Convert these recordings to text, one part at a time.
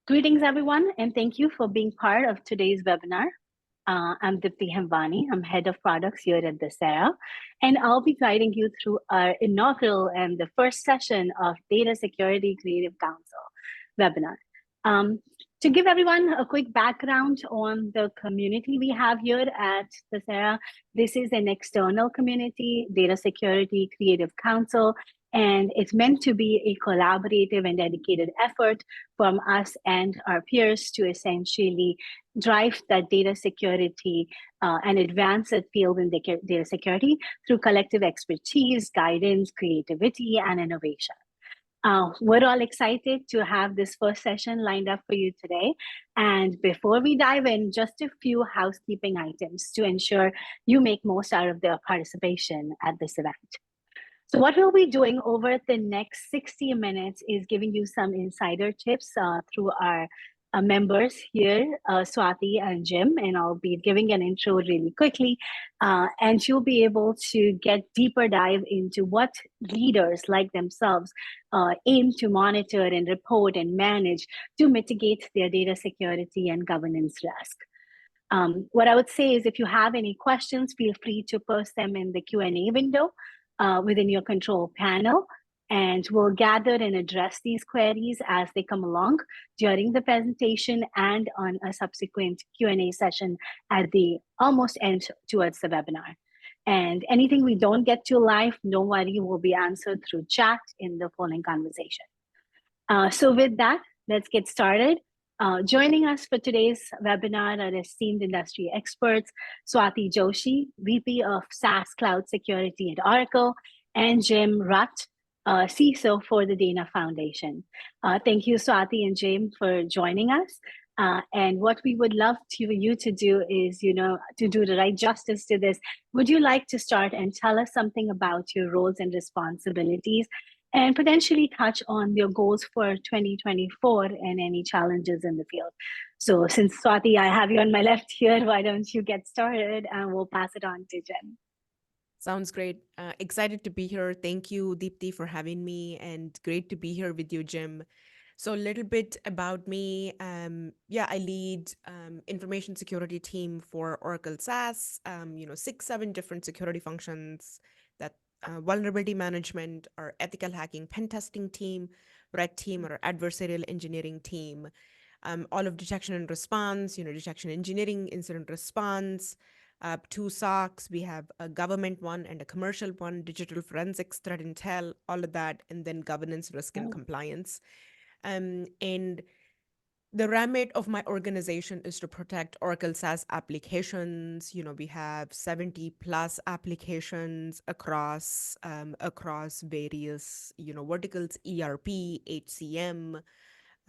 Greetings, everyone, and thank you for being part of today's webinar. I'm Deepti Hemwani. I'm Head of Products here at Dasera, and I'll be guiding you through our inaugural and the first session of Data Security Creative Council webinar. To give everyone a quick background on the community we have here at Dasera, this is an external community, Data Security Creative Council, and it's meant to be a collaborative and dedicated effort from us and our peers to essentially drive that data security and advance that field in data security through collective expertise, guidance, creativity, and innovation. We're all excited to have this first session lined up for you today. And before we dive in, just a few housekeeping items to ensure you make most out of their participation at this event. So what we'll be doing over the next 60 minutes is giving you some insider tips through our members here, Swathi and Jim, and I'll be giving an intro really quickly. And you'll be able to get deeper dive into what leaders like themselves aim to monitor and report and manage to mitigate their data security and governance risk. What I would say is if you have any questions, feel free to post them in the Q&A window within your control panel, and we'll gather and address these queries as they come along during the presentation and on a subsequent Q&A session at the almost end towards the webinar. And anything we don't get to live, no worry, will be answered through chat in the following conversation. So with that, let's get started. Joining us for today's webinar are esteemed industry experts, Swathi Joshi, VP of SaaS Cloud Security at Oracle, and Jim Rutt, CISO for the Dana Foundation. Thank you, Swathi and Jim, for joining us. And what we would love you to do is, to do the right justice to this, would you like to start and tell us something about your roles and responsibilities and potentially touch on your goals for 2024 and any challenges in the field? So since Swathi, I have you on my left here, why don't you get started and we'll pass it on to Jim. Sounds great. Excited to be here. Thank you, Deepti, for having me, and great to be here with you, Jim. So a little bit about me. I lead information security team for Oracle SaaS, 6-7 different security functions, that vulnerability management, our ethical hacking pen testing team, red team, or adversarial engineering team, all of detection and response, detection engineering, incident response, 2 SOCs. We have a government one and a commercial one, digital forensics, threat intel, all of that, and then governance, risk, and compliance. And the remit of my organization is to protect Oracle SaaS applications. We have 70 plus applications across various verticals, ERP, HCM,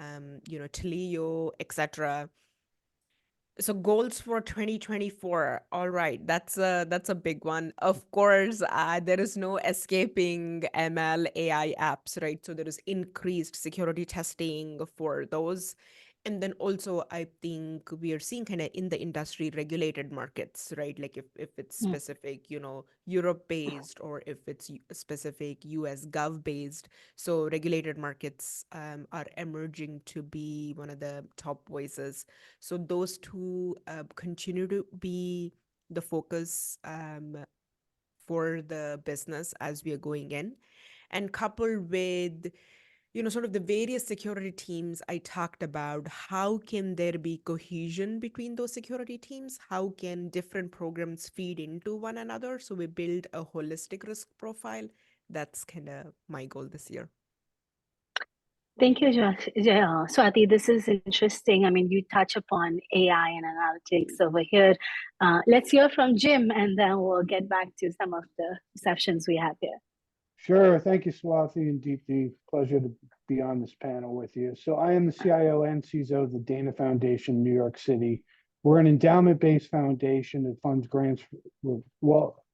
Twilio, etc. So goals for 2024. All right, that's a big one. Of course, there is no escaping ML AI apps, right? So there is increased security testing for those. And then also, I think we are seeing kind of in the industry regulated markets, right? Like if it's specific, Europe based, or if it's specific US Gov based. So regulated markets are emerging to be one of the top voices. So those two continue to be the focus for the business as we are going in. And coupled with sort of the various security teams I talked about, how can there be cohesion between those security teams? How can different programs feed into one another? So we build a holistic risk profile. That's kind of my goal this year. Thank you, Swathi. This is interesting. I mean, you touch upon AI and analytics over here. Let's hear from Jim, and then we'll get back to some of the sessions we have here. Sure. Thank you, Swathi and Deepti. Pleasure to be on this panel with you. So I am the CIO and CISO of the Dana Foundation, New York City. We're an endowment-based foundation that funds grants,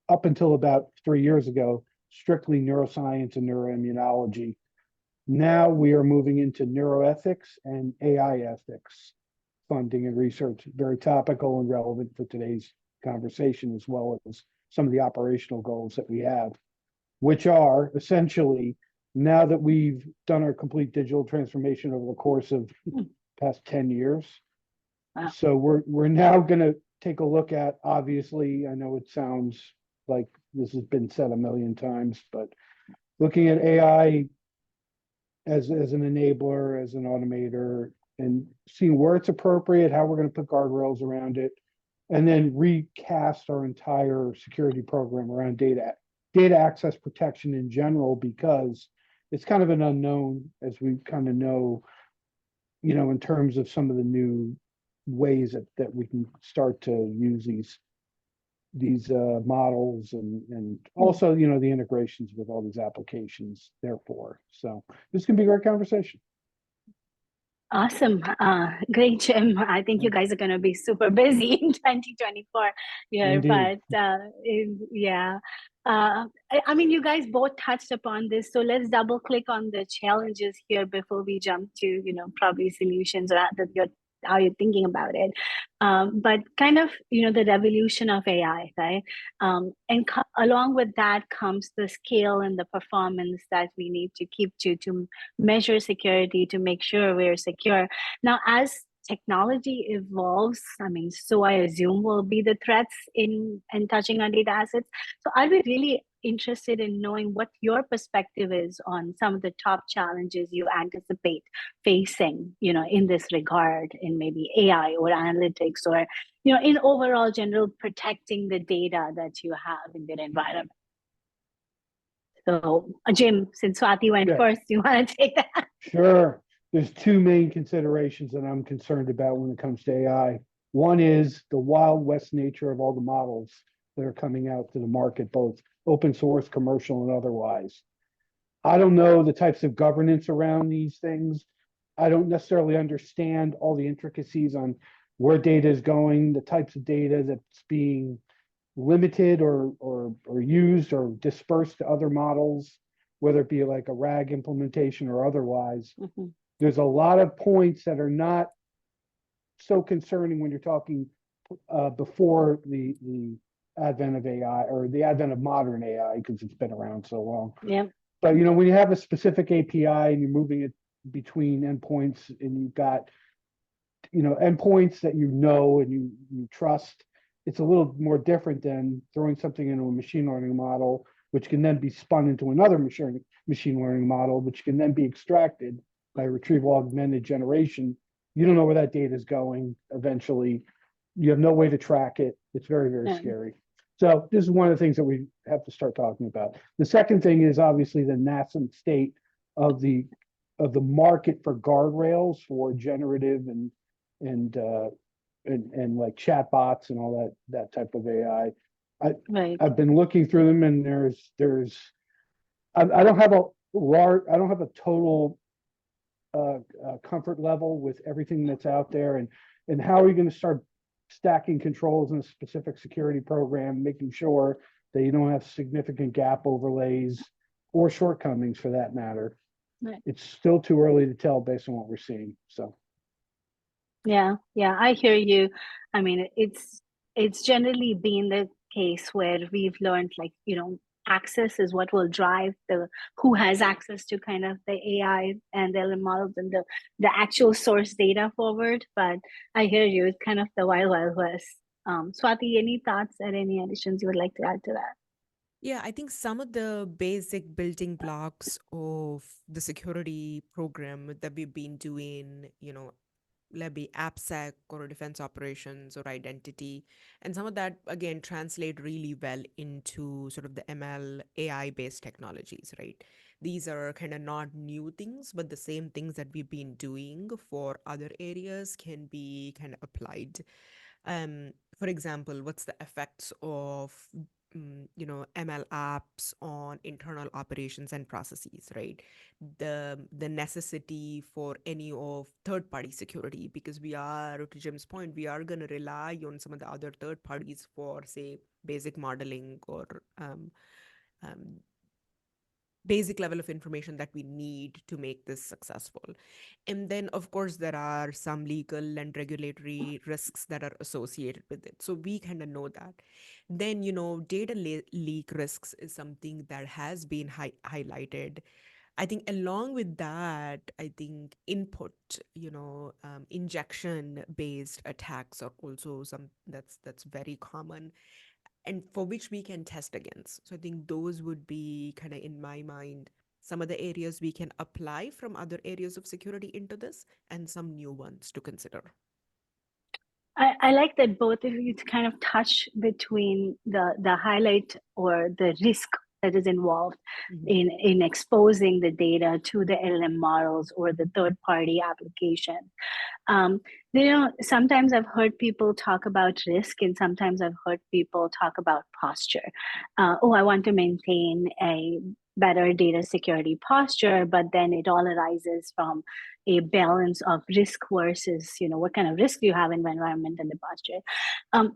up until about 3 years ago, strictly neuroscience and neuroimmunology. Now we are moving into neuroethics and AI ethics funding and research, very topical and relevant for today's conversation, as well as some of the operational goals that we have, which are essentially, now that we've done our complete digital transformation over the course of past 10 years. Wow. So we're now going to take a look at, obviously, I know it sounds like this has been said a million times, but looking at AI as an enabler, as an automator, and seeing where it's appropriate, how we're going to put guardrails around it, and then recast our entire security program around data access protection in general, because it's kind of an unknown, as we kind of know, in terms of some of the new ways that we can start to use these models, and also the integrations with all these applications. Therefore, so this can be a great conversation. Awesome. Great, Jim. I think you guys are going to be super busy in 2024 here, Indeed. but yeah. I mean, you guys both touched upon this, so let's double click on the challenges here before we jump to, probably solutions or how you're thinking about it. But kind of, the revolution of AI, right? And along with that comes the scale and the performance that we need to keep to measure security, to make sure we're secure. Now, as technology evolves, I mean, so I assume will be the threats in and touching on data assets. So I'd be really interested in knowing what your perspective is on some of the top challenges you anticipate facing, in this regard, in maybe AI or analytics, or, in overall general protecting the data that you have in your environment. So, Jim, since Swathi went first, you want to take that? Sure. There's two main considerations that I'm concerned about when it comes to AI. One is the Wild West nature of all the models that are coming out to the market, both open source, commercial, and otherwise. I don't know the types of governance around these things. I don't necessarily understand all the intricacies on where data is going, the types of data that's being limited or used or dispersed to other models, whether it be like a RAG implementation or otherwise. Mm-hmm. There's a lot of points that are not so concerning when you're talking before the advent of AI, or the advent of modern AI, because it's been around so long. Yeah. But when you have a specific API and you're moving it between endpoints, and you've got endpoints that and you trust, it's a little more different than throwing something into a machine learning model, which can then be spun into another machine learning model, which can then be extracted by retrieval augmented generation. You don't know where that data is going eventually. You have no way to track it. It's very, very scary. So this is one of the things that we have to start talking about. The second thing is obviously the nascent state of the market for guardrails for generative and like chatbots and all that type of AI. I've been looking through them, and I don't have a total comfort level with everything that's out there, and how are you going to start stacking controls in a specific security program, making sure that you don't have significant gap overlays or shortcomings for that matter. Right. It's still too early to tell based on what we're seeing. So yeah, I hear you. I mean, it's generally been the case where we've learned, like, access is what will drive who has access to kind of the AI and the models and the actual source data forward. But I hear you, it's kind of the wild west. Swathi, any thoughts or any additions you would like to add to that? Yeah, I think some of the basic building blocks of the security program that we've been doing, let be AppSec or defense operations or identity. And some of that, again, translate really well into sort of the ML AI based technologies, right? These are kind of not new things, but the same things that we've been doing for other areas can be kind of applied. For example, what's the effects of ML apps on internal operations and processes, right? The necessity for any of third party security, because we are, to Jim's point, we are going to rely on some of the other third parties for, say, basic modeling or basic level of information that we need to make this successful. And then, of course, there are some legal and regulatory risks that are associated with it. So we kind of know that. Then, data leak risks is something that has been highlighted. I think along with that, I think input, injection based attacks are also that's very common and for which we can test against. So I think those would be kind of in my mind some of the areas we can apply from other areas of security into this and some new ones to consider. I like that both of you kind of touch between the highlight or the risk that is involved in exposing the data to the LLM models or the third party application. Um, sometimes I've heard people talk about risk, and sometimes I've heard people talk about posture. I want to maintain a better data security posture, but then it all arises from a balance of risk versus, what kind of risk you have in the environment and the posture.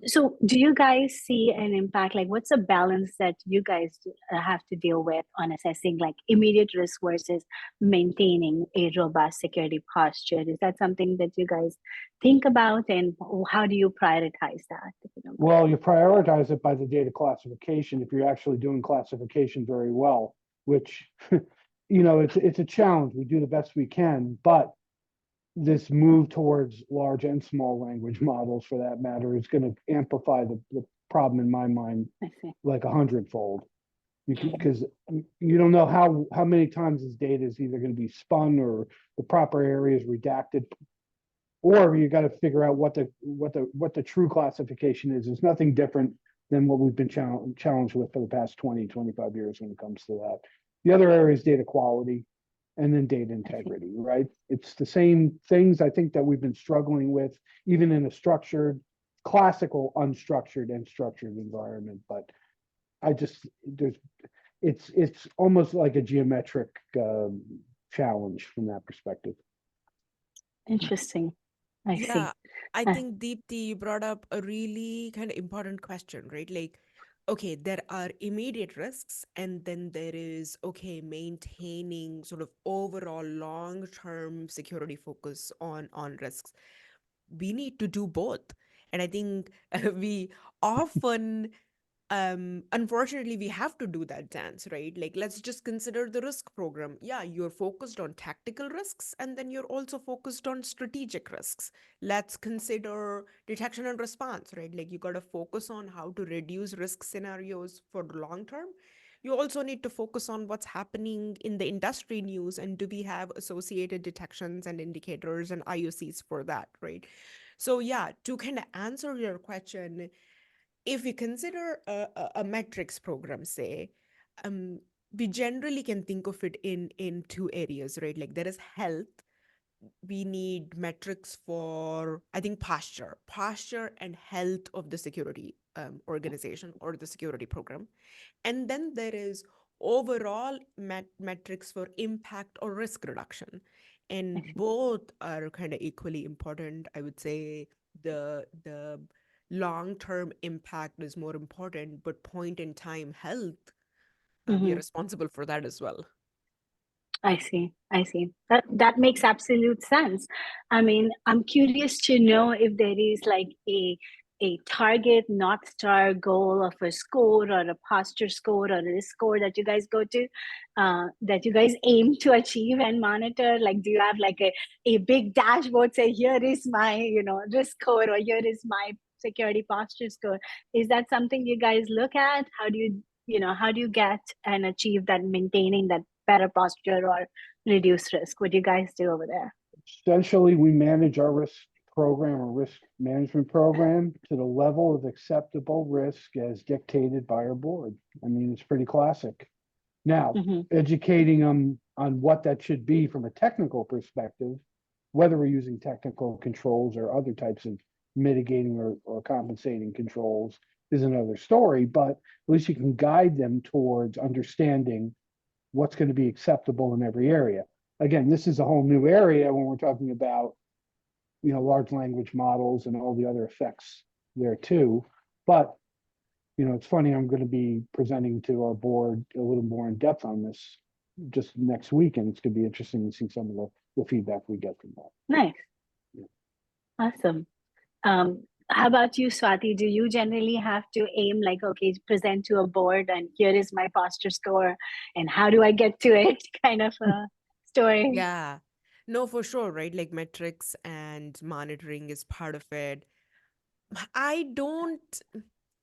So do you guys see an impact? Like, what's the balance that you guys have to deal with on assessing like immediate risk versus maintaining a robust security posture? Is that something that you guys think about, and how do you prioritize that? Well, you prioritize it by the data classification if you're actually doing classification very well, which, it's a challenge. We do the best we can, but this move towards large and small language models, for that matter, is going to amplify the problem in my mind like 100-fold. Because you don't know how many times this data is either going to be spun or the proper area is redacted, or you got to figure out what the true classification is. It's nothing different than what we've been challenged with for the past 20-25 years when it comes to that. The other area is data quality and then data integrity, right? It's the same things I think that we've been struggling with, even in a structured, classical, unstructured and structured environment. But it's almost like a geometric challenge from that perspective. Interesting. I see. I think Deepti, you brought up a really kind of important question, right? Like, okay, there are immediate risks, and then there is, maintaining sort of overall long-term security focus on risks. We need to do both. And I think we often unfortunately we have to do that dance, right? Like, let's just consider the risk program. Yeah, you're focused on tactical risks, and then you're also focused on strategic risks. Let's consider detection and response, right? Like, you got to focus on how to reduce risk scenarios for long term. You also need to focus on what's happening in the industry news, and do we have associated detections and indicators and IOCs for that, right? So yeah, to kind of answer your question, if we consider a metrics program, say, we generally can think of it in two areas, right? Like, there is health. We need metrics for, I think, posture and health of the security organization or the security program. And then there is overall metrics for impact or risk reduction. And both are kind of equally important. I would say the long-term impact is more important, but point in time health, we are responsible for that as well. I see. That makes absolute sense. I mean, I'm curious to know if there is like a target North Star goal of a score or a posture score or a risk score that you guys go to, that you guys aim to achieve and monitor. Like, do you have like a big dashboard say, here is my, risk score, or here is my security posture score? Is that something you guys look at? How do you get and achieve that, maintaining that better posture or reduce risk? What do you guys do over there? Essentially, we manage our risk program or risk management program to the level of acceptable risk as dictated by our board. I mean, it's pretty classic. Now, educating them on what that should be from a technical perspective, whether we're using technical controls or other types of mitigating or compensating controls, is another story, but at least you can guide them towards understanding what's going to be acceptable in every area. Again, this is a whole new area when we're talking about, large language models and all the other effects there too. But, it's funny, I'm going to be presenting to our board a little more in depth on this just next week, and it's going to be interesting to see some of the feedback we get from that. Nice. Yeah. Awesome. How about you, Swati? Do you generally have to aim like, okay, present to a board and here is my posture score and how do I get to it kind of a story? Yeah. No, for sure, right? Like metrics and monitoring is part of it. I don't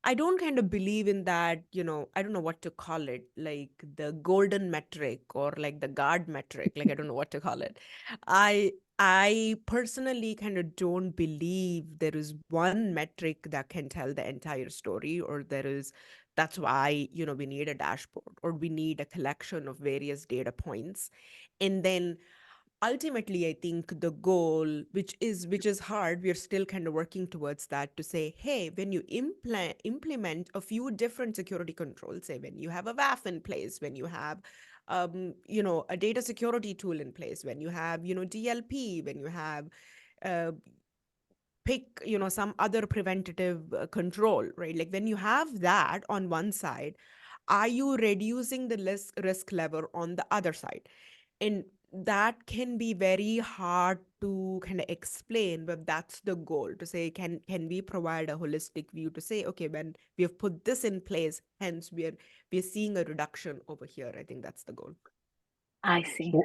I don't kind of believe in that, I don't know what to call it, like the golden metric or like the guard metric, like I don't know what to call it. I personally kind of don't believe there is one metric that can tell the entire story, or that's why, we need a dashboard or we need a collection of various data points. And then ultimately I think the goal, which is hard, we're still kind of working towards that, to say, hey, when you implement a few different security controls, say when you have a WAF in place, when you have a data security tool in place, when you have DLP, when you have uh, pick some other preventative control, right? Like when you have that on one side, are you reducing the risk level on the other side? And that can be very hard to kind of explain, but that's the goal, to say, can we provide a holistic view to say, okay, when we have put this in place, hence we're seeing a reduction over here. I think that's the goal. I see. So,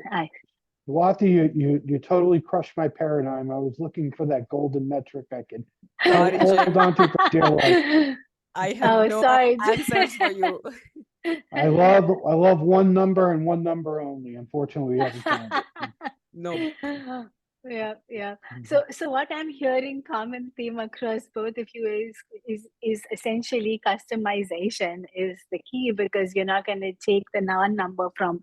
Swati, you totally crushed my paradigm. I was looking for that golden metric I could Sorry, Jim. hold on to for dear life. I have Oh, no sorry. answers for you. I love one number and one number only. Unfortunately, we haven't found it. No. Yeah, yeah. Mhm. So what I'm hearing common theme across both of you is essentially customization is the key, because you're not going to take the non number from,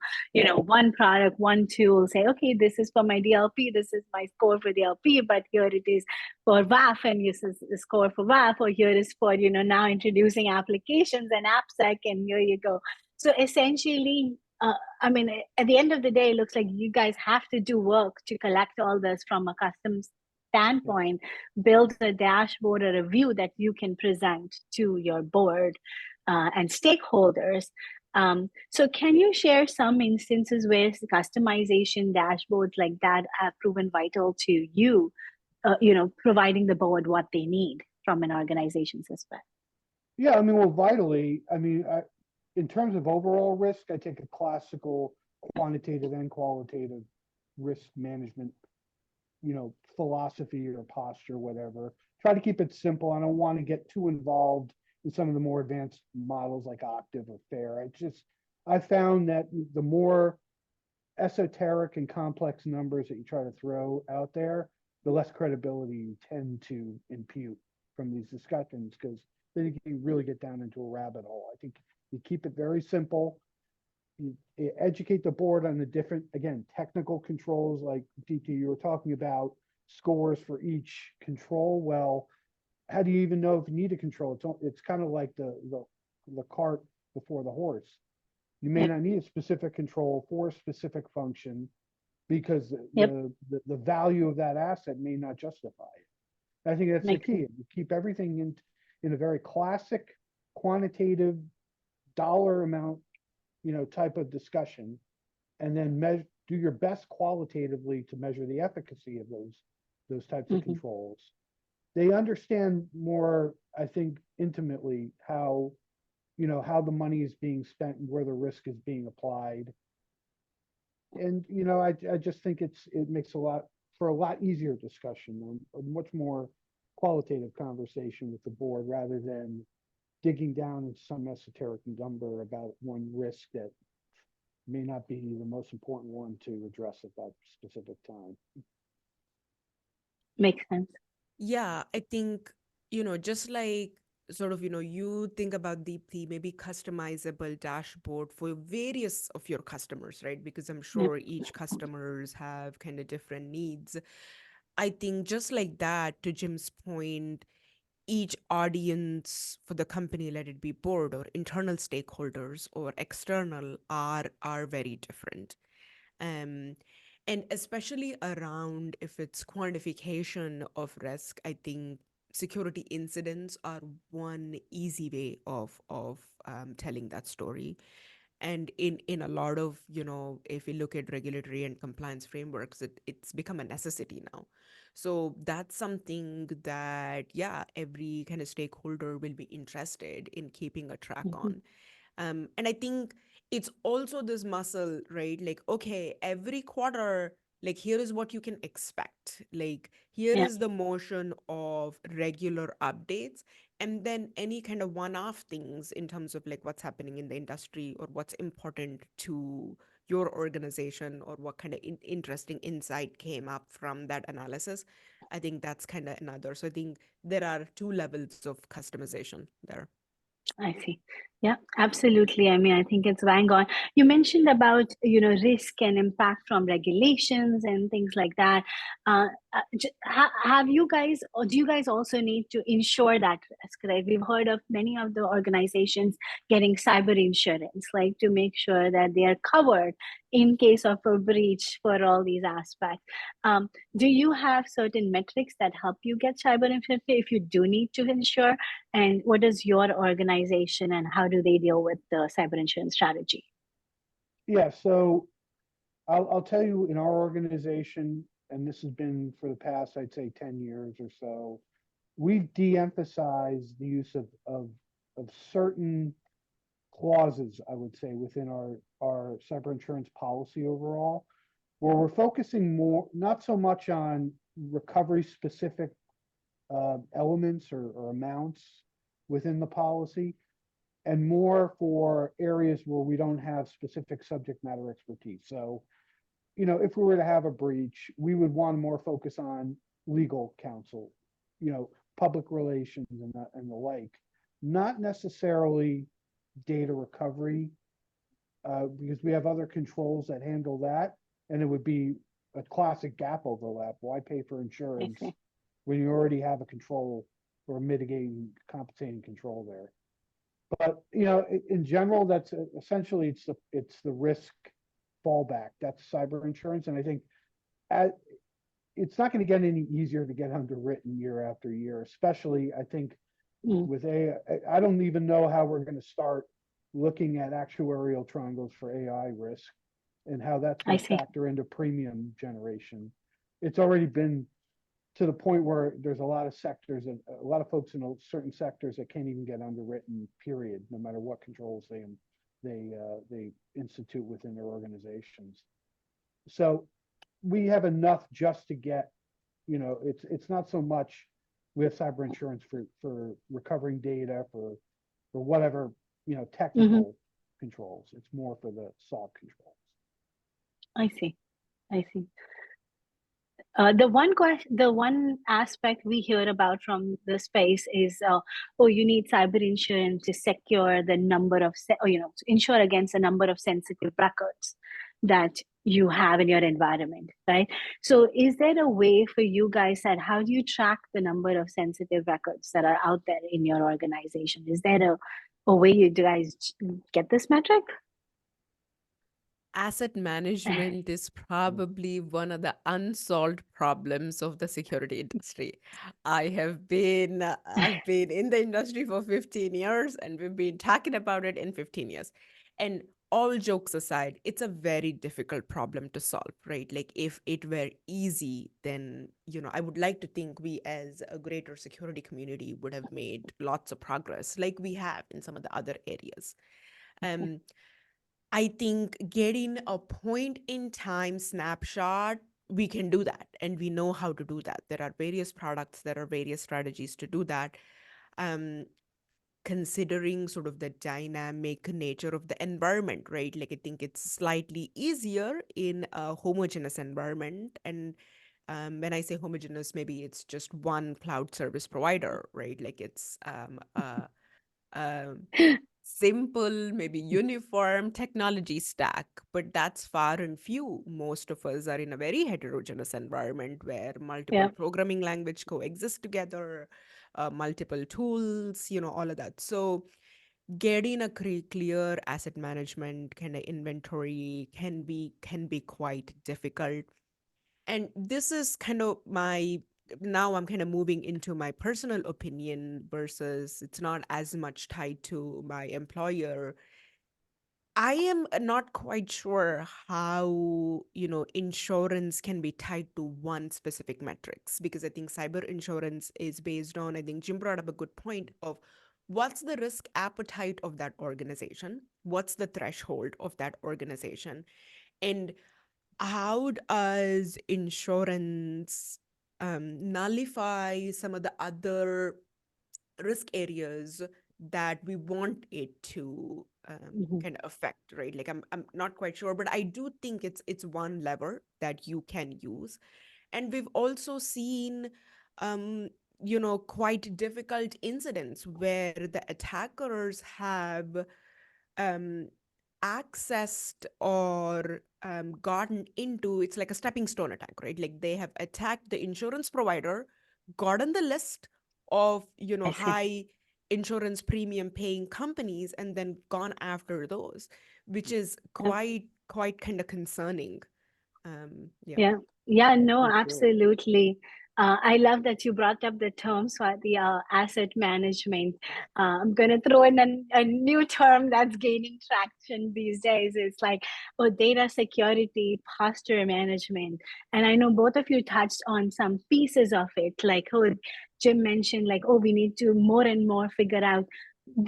one product, one tool, say, okay, this is for my DLP, this is my score for DLP, but here it is for WAF, and this is the score for WAF, or here is for, now introducing applications and AppSec, and here you go. So essentially, I mean, at the end of the day, it looks like you guys have to do work to collect all this from a custom standpoint, build a dashboard or a view that you can present to your board and stakeholders. So can you share some instances where customization dashboards like that have proven vital to you, providing the board what they need from an organization's perspective? Yeah, I mean, well, vitally, in terms of overall risk, I take a classical quantitative and qualitative risk management, philosophy or posture, whatever. Try to keep it simple. I don't want to get too involved in some of the more advanced models like Octave or FAIR. I found that the more esoteric and complex numbers that you try to throw out there, the less credibility you tend to impute from these discussions, because then you can really get down into a rabbit hole. I think you keep it very simple. You educate the board on the different, again, technical controls, like DT, you were talking about scores for each control. Well, how do you even know if you need a control? It's kind of like the cart before the horse. You may Yep. not need a specific control for a specific function, because Yep. the value of that asset may not justify it. I think that's the Makes key. sense. You keep everything in a very classic quantitative dollar amount, type of discussion, and then do your best qualitatively to measure the efficacy of those types of Mhm. controls. They understand more, I think, intimately how the money is being spent and where the risk is being applied. And I just think it makes for a lot easier discussion, a much more qualitative conversation with the board, rather than digging down into some esoteric number about one risk that may not be the most important one to address at that specific time. Makes sense. Yeah, I think, just like sort of, you think about Deepti, maybe customizable dashboard for various of your customers, right? Because I'm Yep. sure each customers have kind of different needs. I think just like that, to Jim's point, each audience for the company, let it be board or internal stakeholders or external, are very different. um, and especially around if it's quantification of risk, I think security incidents are one easy way of telling that story. And in a lot of, if we look at regulatory and compliance frameworks, it's become a necessity now. So that's something that, yeah, every kind of stakeholder will be interested in keeping a track Mhm. on. And I think it's also this muscle, right? Like, okay, every quarter, like, here is what you can expect. Like, here Yeah, is the motion of regular updates. And then any kind of one-off things in terms of like what's happening in the industry or what's important to your organization or what kind of interesting insight came up from that analysis. I think that's kind of another. So I think there are two levels of customization there. I see. Yeah, absolutely. I mean, I think it's bang on. You mentioned about, risk and impact from regulations and things like that. Have you guys, or do you guys also need to ensure that risk, right? We've heard of many of the organizations getting cyber insurance, like to make sure that they are covered in case of a breach for all these aspects. Do you have certain metrics that help you get cyber insurance if you do need to insure? And what is your organization and how do they deal with the cyber insurance strategy? Yeah, so I'll tell you in our organization, and this has been for the past, I'd say 10 years or so, we've de-emphasized the use of certain clauses, I would say, within our cyber insurance policy overall, where we're focusing more, not so much on recovery specific elements or amounts within the policy, and more for areas where we don't have specific subject matter expertise. So, if we were to have a breach, we would want to more focus on legal counsel, public relations and the like, not necessarily data recovery, because we have other controls that handle that, and it would be a classic gap overlap. Why pay for I insurance see. when you already have a control or mitigating, compensating control there? But in general, that's essentially it's the risk fallback. That's cyber insurance, and I think at, it's not going to get any easier to get underwritten year after year. Especially, I think Mm, with AI, I don't even know how we're going to start looking at actuarial triangles for AI risk and how that's I going to see. factor into premium generation. It's already been to the point where there's a lot of sectors and a lot of folks in certain sectors that can't even get underwritten, period, no matter what controls they institute within their organizations. So we have enough just to get, it's not so much we have cyber insurance for recovering data for whatever, Hmm. technical controls. It's more for the soft controls. I see. I see. The one aspect we hear about from the space is, oh, you need cyber insurance to secure the number of, to insure against the number of sensitive records that you have in your environment, right? So, is there a way for you guys that how do you track the number of sensitive records that are out there in your organization? Is there a way you guys get this metric? Asset management is probably one of the unsolved problems of the security industry. I've been in the industry for 15 years and we've been talking about it in 15 years. And all jokes aside, it's a very difficult problem to solve, right? Like if it were easy, then, I would like to think we as a greater security community would have made lots of progress like we have in some of the other areas. Um, I think getting a point in time snapshot, we can do that and we know how to do that. There are various products, there are various strategies to do that. Um, Considering sort of the dynamic nature of the environment, right? Like I think it's slightly easier in a homogeneous environment. And when I say homogeneous, maybe it's just one cloud service provider, right? Like it's um, simple, maybe uniform technology stack, but that's far and few. Most of us are in a very heterogeneous environment where multiple Yeah. programming language coexist together, multiple tools, all of that. So getting a clear asset management kind of inventory can be quite difficult. And this is kind of my now I'm kind of moving into my personal opinion versus it's not as much tied to my employer. I am not quite sure how, insurance can be tied to one specific metrics, because I think cyber insurance is based on, I think Jim brought up a good point of what's the risk appetite of that organization? What's the threshold of that organization? And how does insurance nullify some of the other risk areas that we want it to Mhm. kind of affect, right? Like I'm not quite sure, but I do think it's one lever that you can use. And we've also seen quite difficult incidents where the attackers have um, accessed or gotten into, it's like a stepping stone attack, right? Like they have attacked the insurance provider, gotten the list of I see. high insurance premium paying companies, and then gone after those, which is Yeah. quite kind of concerning. Yeah. Yeah, yeah, no, For sure. absolutely. I love that you brought up the term, Swati, asset management. I'm going to throw in a new term that's gaining traction these days. It's like, oh, data security, posture management. And I know both of you touched on some pieces of it, like, oh, Jim mentioned, like, oh, we need to more and more figure out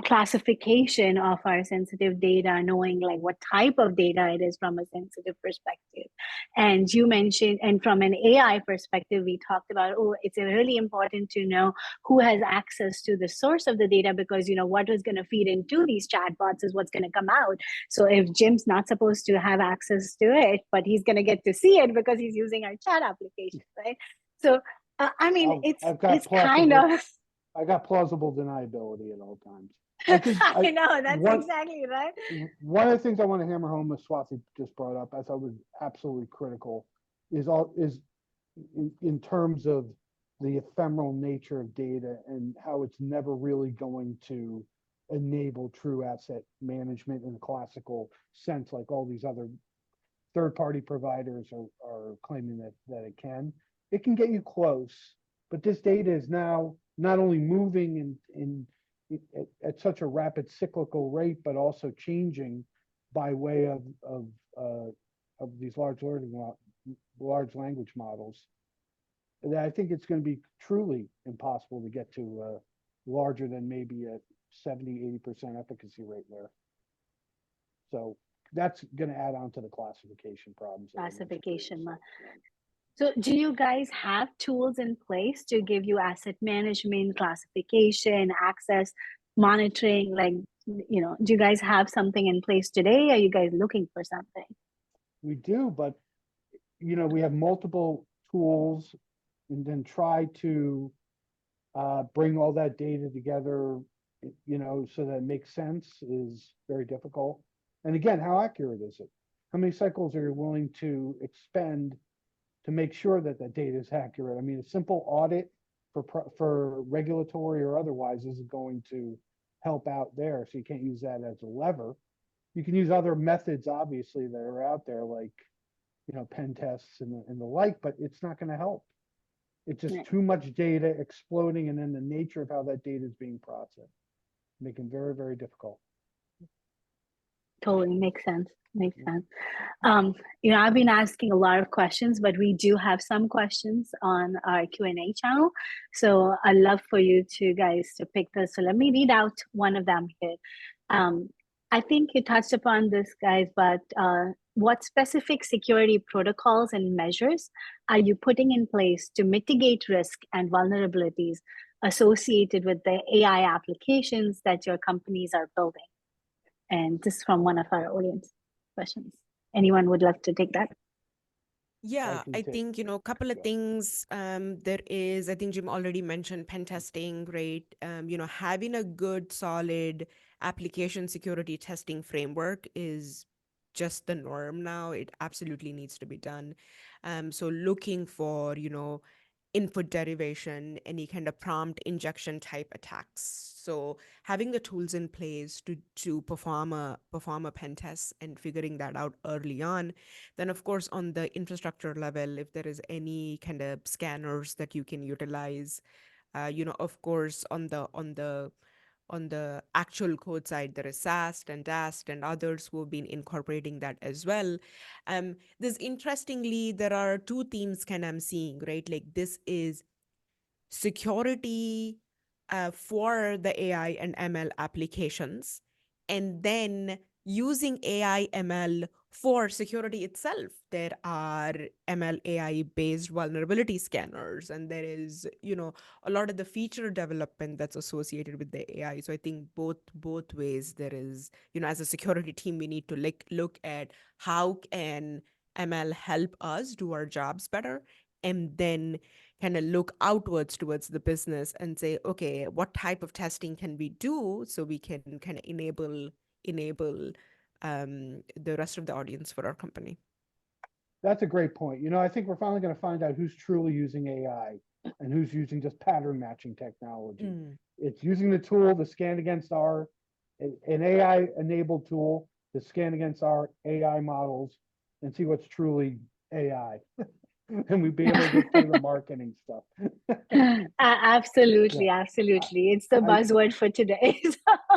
classification of our sensitive data, knowing like what type of data it is from a sensitive perspective. And you mentioned, and from an AI perspective, we talked about, oh, it's really important to know who has access to the source of the data, because what is going to feed into these chatbots is what's going to come out. So if Jim's not supposed to have access to it, but he's going to get to see it because he's using our chat application, right? So I mean, I've got it's kind plausible, of I got plausible deniability at all times. I think I know that's one exactly right. one of the things I want to hammer home, as Swathi just brought up, I thought was absolutely critical, is in terms of the ephemeral nature of data and how it's never really going to enable true asset management in the classical sense, like all these other third-party providers are claiming that it can. It can get you close, but this data is now not only moving at such a rapid cyclical rate, but also changing by way of these large language models, that I think it's going to be truly impossible to get to larger than maybe a 70-80% efficacy rate there. So that's going to add on to the classification problems that I mentioned Classification. previously. So do you guys have tools in place to give you asset management, classification, access, monitoring? Like, do you guys have something in place today? Are you guys looking for something? We do, but we have multiple tools, and then try to bring all that data together, so that it makes sense, is very difficult. And again, how accurate is it? How many cycles are you willing to expend to make sure that the data is accurate? I mean, a simple audit for regulatory or otherwise isn't going to help out there. So you can't use that as a lever. You can use other methods, obviously, that are out there, like pen tests and the like, but it's not going to help. It's just Right. too much data exploding, and then the nature of how that data is being processed, making very, very difficult. Totally makes sense. Makes sense. I've been asking a lot of questions, but we do have some questions on our Q&A channel. So I'd love for you two guys to pick this. So let me read out one of them here. I think you touched upon this, guys, but what specific security protocols and measures are you putting in place to mitigate risk and vulnerabilities associated with the AI applications that your companies are building? And this is from one of our audience questions. Anyone would love to take that? Yeah, can I take. think, a couple of Yeah. things. There is, I think Jim already mentioned pen testing, right? Having a good, solid application security testing framework is just the norm now. It absolutely needs to be done. So looking for, input derivation, any kind of prompt injection type attacks. So having the tools in place to perform a pen test and figuring that out early on. Then of course on the infrastructure level, if there is any kind of scanners that you can utilize, of course on the on the actual code side, there is SAST and DAST and others who have been incorporating that as well. This interestingly, there are two themes kind of I'm seeing, right? Like this is security for the AI and ML applications, and then using AI ML for security itself. There are ML AI based vulnerability scanners, and there is, a lot of the feature development that's associated with the AI. So I think both ways there is, as a security team, we need to look at how can ML help us do our jobs better, and then kind of look outwards towards the business and say, okay, what type of testing can we do so we can kind of enable the rest of the audience for our company. That's a great point. I think we're finally going to find out who's truly using AI and who's using just pattern matching technology. It's using the tool to scan against an AI enabled tool to scan against our AI models and see what's truly AI. And we'd be able to get through the marketing stuff. Absolutely, absolutely. It's the buzzword for today.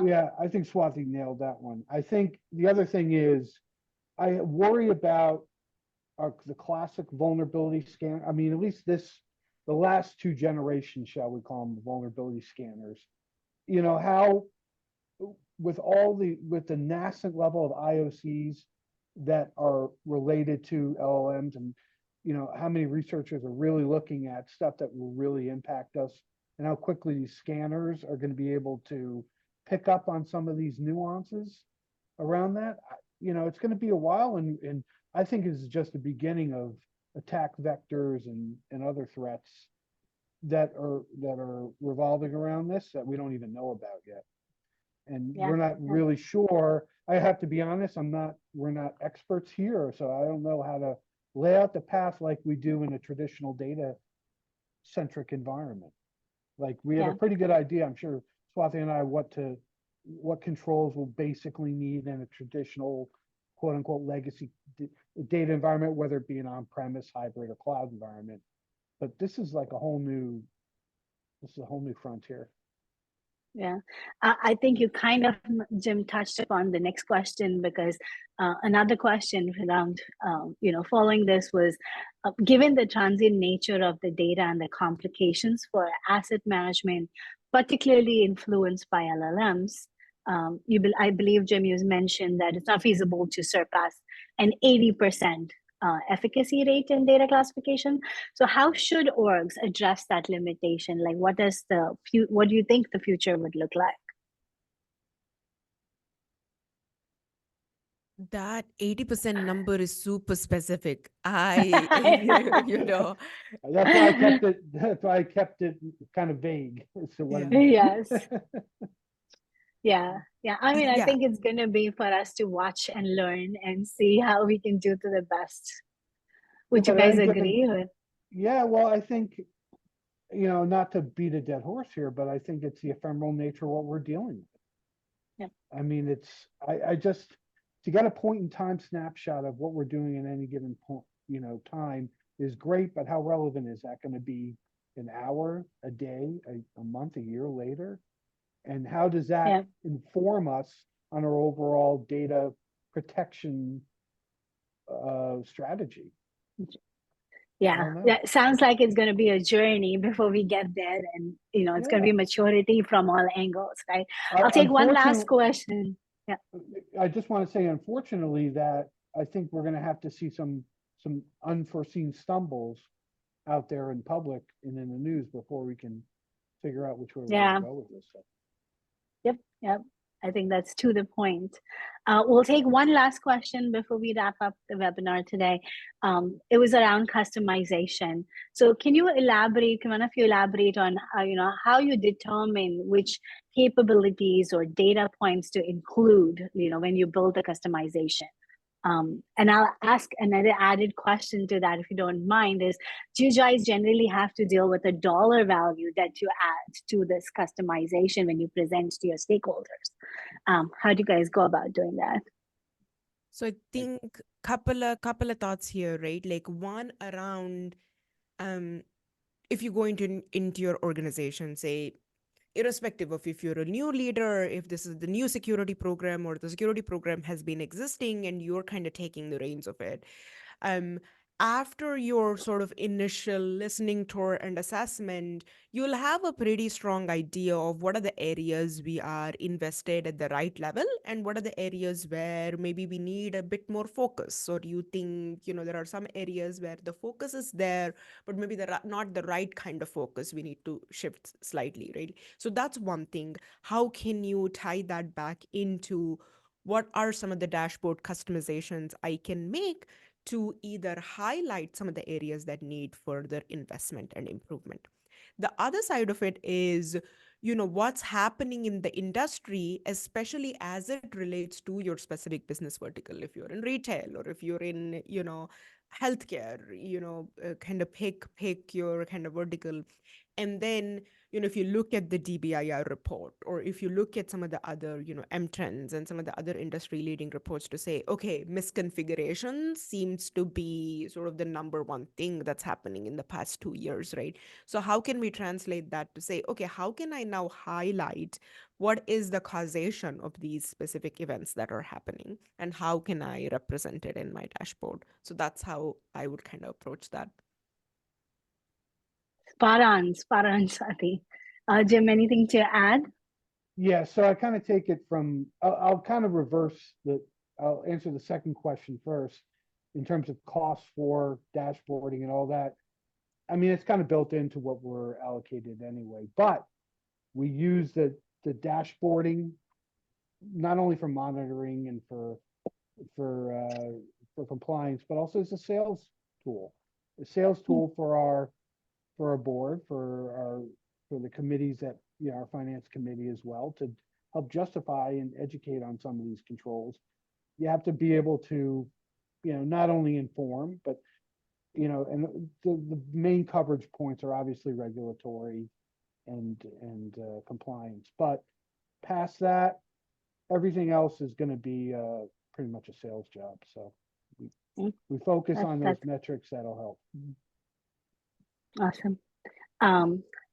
Yeah, I think Swathi nailed that one. I think the other thing is I worry about the classic vulnerability scan. I mean, at least the last two generations, shall we call them, vulnerability scanners. How with the nascent level of IOCs that are related to LLMs, and how many researchers are really looking at stuff that will really impact us, and how quickly these scanners are going to be able to pick up on some of these nuances around that. It's going to be a while, and I think it's just the beginning of attack vectors and other threats that are revolving around this that we don't even know about yet. And we're not really sure. I have to be honest, we're not experts here, so I don't know how to lay out the path like we do in a traditional data centric environment. Like we have a pretty good idea, I'm sure Swathi and I, what controls we'll basically need in a traditional quote unquote legacy data environment, whether it be an on-premise, hybrid, or cloud environment. But this is like a whole new frontier. Yeah, I think you kind of, Jim, touched upon the next question, because another question around, following this was, given the transient nature of the data and the complications for asset management, particularly influenced by LLMs, I believe, Jim, you mentioned that it's not feasible to surpass an 80% efficacy rate in data classification. So how should orgs address that limitation? Like, what do you think the future would look like? That 80% number is super specific. That's why I kept it kind of vague. Yes. Yeah. I mean, I think it's going to be for us to watch and learn and see how we can do to the best. Would you guys agree with? Yeah, well, I think, not to beat a dead horse here, but I think it's the ephemeral nature of what we're dealing with. Yep. I mean, I just, to get a point in time snapshot of what we're doing in any given point, time is great, but how relevant is that going to be an hour, a day, a month, a year later? And how does that inform us on our overall data protection strategy? Yeah, sounds like it's going to be a journey before we get there, and it's going to be maturity from all angles, right? I'll take one last question. Yeah, I just want to say, unfortunately, that I think we're going to have to see some unforeseen stumbles out there in public and in the news before we can figure out which way we're going to go with this stuff. Yep. I think that's to the point. We'll take one last question before we wrap up the webinar today. It was around customization. So can one of you elaborate on how you determine which capabilities or data points to include, when you build a customization? And I'll ask another added question to that, if you don't mind, is, do you guys generally have to deal with a dollar value that you add to this customization when you present to your stakeholders? How do you guys go about doing that? So I think couple of thoughts here, right? Like one around, if you go into your organization, say irrespective of if you're a new leader, if this is the new security program or the security program has been existing and you're kind of taking the reins of it. Um, After your sort of initial listening tour and assessment, you'll have a pretty strong idea of what are the areas we are invested at the right level and what are the areas where maybe we need a bit more focus. Or do you think, there are some areas where the focus is there, but maybe they're not the right kind of focus, we need to shift slightly, right? So that's one thing. How can you tie that back into what are some of the dashboard customizations I can make to either highlight some of the areas that need further investment and improvement? The other side of it is, what's happening in the industry, especially as it relates to your specific business vertical. If you're in retail or if you're in, healthcare, kind of pick your kind of vertical. And then, if you look at the DBIR report, or if you look at some of the other, M-Trends and some of the other industry leading reports to say, okay, misconfiguration seems to be sort of the number one thing that's happening in the past 2 years, right? So how can we translate that to say, okay, how can I now highlight what is the causation of these specific events that are happening, and how can I represent it in my dashboard? So that's how I would kind of approach that. Spot on, Swathi. Jim, anything to add? Yeah, so I kind of take it from, I'll kind of I'll answer the second question first in terms of costs for dashboarding and all that. I mean, it's kind of built into what we're allocated anyway, but we use the dashboarding not only for monitoring and for compliance, but also as a sales tool. A sales tool for our board, for the committees that, our finance committee as well, to help justify and educate on some of these controls. You have to be able to, not only inform, but, and the main coverage points are obviously regulatory and compliance. But past that, everything else is going to be pretty much a sales job. So we focus on those metrics that'll help. Awesome.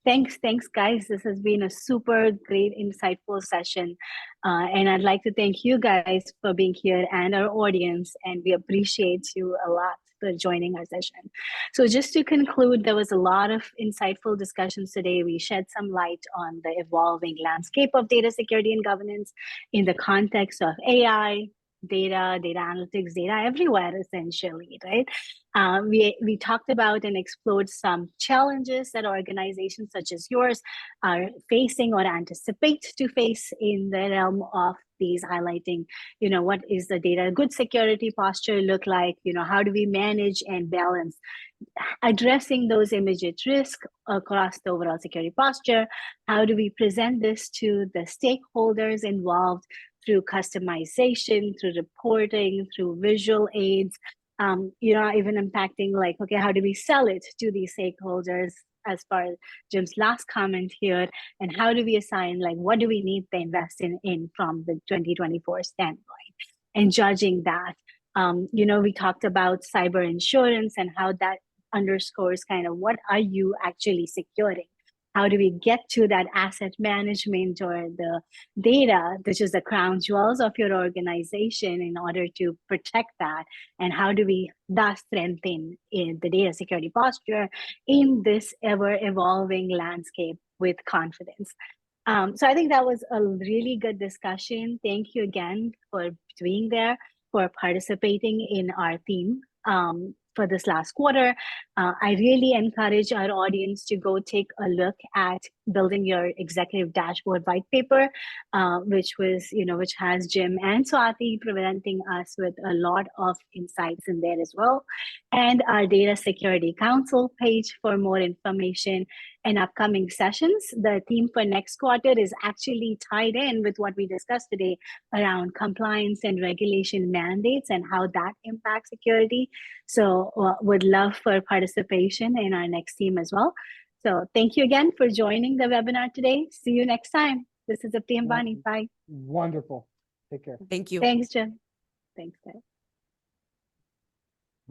Thanks, guys. This has been a super great, insightful session. And I'd like to thank you guys for being here and our audience. And we appreciate you a lot for joining our session. So just to conclude, there was a lot of insightful discussions today. We shed some light on the evolving landscape of data security and governance in the context of AI, data analytics, data everywhere, essentially, right? We talked about and explored some challenges that organizations such as yours are facing or anticipate to face in the realm of these, highlighting, what is the data good security posture look like? How do we manage and balance addressing those immediate risks across the overall security posture? How do we present this to the stakeholders involved through customization, through reporting, through visual aids, even impacting like, okay, how do we sell it to these stakeholders as far as Jim's last comment here, and how do we assign, like, what do we need to invest in from the 2024 standpoint? And judging that, we talked about cyber insurance and how that underscores kind of what are you actually securing? How do we get to that asset management or the data, which is the crown jewels of your organization, in order to protect that? And how do we thus strengthen in the data security posture in this ever-evolving landscape with confidence? So I think that was a really good discussion. Thank you again for being there, for participating in our theme for this last quarter. I really encourage our audience to go take a look at building your executive dashboard white paper, which has Jim and Swathi presenting us with a lot of insights in there as well. And our Data Security Council page for more information and upcoming sessions. The theme for next quarter is actually tied in with what we discussed today around compliance and regulation mandates and how that impacts security. So would love for participation in our next theme as well. So thank you again for joining the webinar today. See you next time. This is Deepti Hemwani. Bye. Wonderful. Take care. Thank you. Thanks, Jim. Thanks, guys.